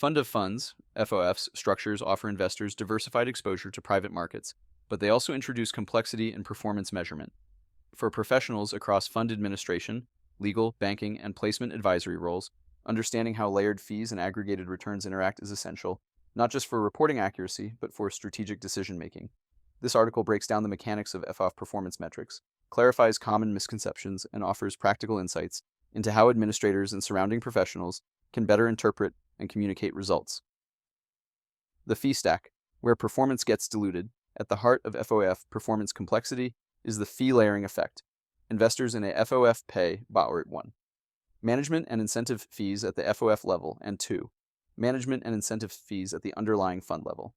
Fund of funds, FOFs, structures offer investors diversified exposure to private markets, but they also introduce complexity in performance measurement. For professionals across fund administration, legal, banking, and placement advisory roles, understanding how layered fees and aggregated returns interact is essential, not just for reporting accuracy, but for strategic decision making. This article breaks down the mechanics of FOF performance metrics, clarifies common misconceptions, and offers practical insights into how administrators and surrounding professionals can better interpret and communicate results. The fee stack, where performance gets diluted. At the heart of FOF performance complexity is the fee layering effect. Investors in a FOF pay 1. Management and incentive fees at the FOF level, and 2. Management and incentive fees at the underlying fund level.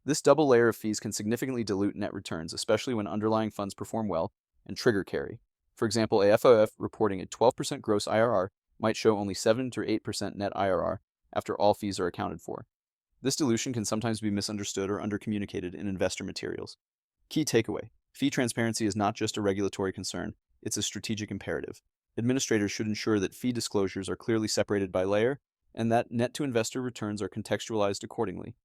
This double layer of fees can significantly dilute net returns, especially when underlying funds perform well and trigger carry. For example, a FOF reporting a 12% gross IRR might show only 7 to 8% net IRR after all fees are accounted for. This dilution can sometimes be misunderstood or undercommunicated in investor materials. Key takeaway: fee transparency is not just a regulatory concern, it's a strategic imperative. Administrators should ensure that fee disclosures are clearly separated by layer and that net-to-investor returns are contextualized accordingly.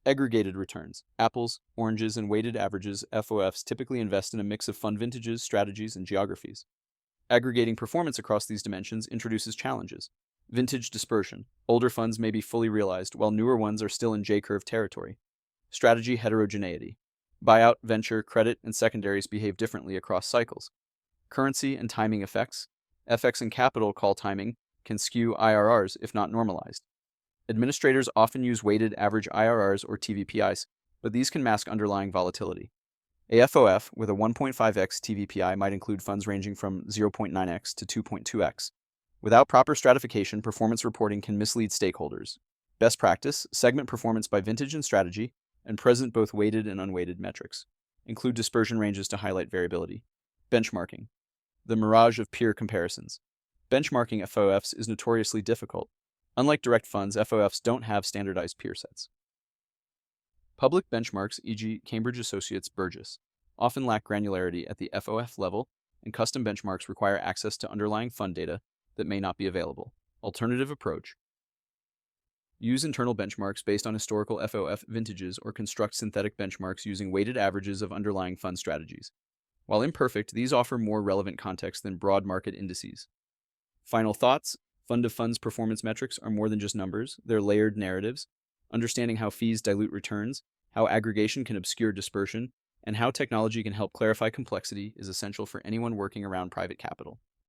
Aggregated returns, apples, oranges, and weighted averages. FOFs typically invest in a mix of fund vintages, strategies, and geographies. Aggregating performance across these dimensions introduces challenges. Vintage dispersion. Older funds may be fully realized, while newer ones are still in J-curve territory. Strategy heterogeneity. Buyout, venture, credit, and secondaries behave differently across cycles. Currency and timing effects. FX and capital call timing can skew IRRs if not normalized. Administrators often use weighted average IRRs or TVPIs, but these can mask underlying volatility. A FOF with a 1.5x TVPI might include funds ranging from 0.9x to 2.2x. Without proper stratification, performance reporting can mislead stakeholders. Best practice: segment performance by vintage and strategy, and present both weighted and unweighted metrics. Include dispersion ranges to highlight variability. Benchmarking. The mirage of peer comparisons. Benchmarking FOFs is notoriously difficult. Unlike direct funds, FOFs don't have standardized peer sets. Public benchmarks, e.g. Cambridge Associates Burgess, often lack granularity at the FOF level, and custom benchmarks require access to underlying fund data that may not be available. Alternative approach: use internal benchmarks based on historical FOF vintages or construct synthetic benchmarks using weighted averages of underlying fund strategies. While imperfect, these offer more relevant context than broad market indices. Final thoughts: fund of funds performance metrics are more than just numbers, they're layered narratives. Understanding how fees dilute returns, how aggregation can obscure dispersion, and how technology can help clarify complexity is essential for anyone working around private capital.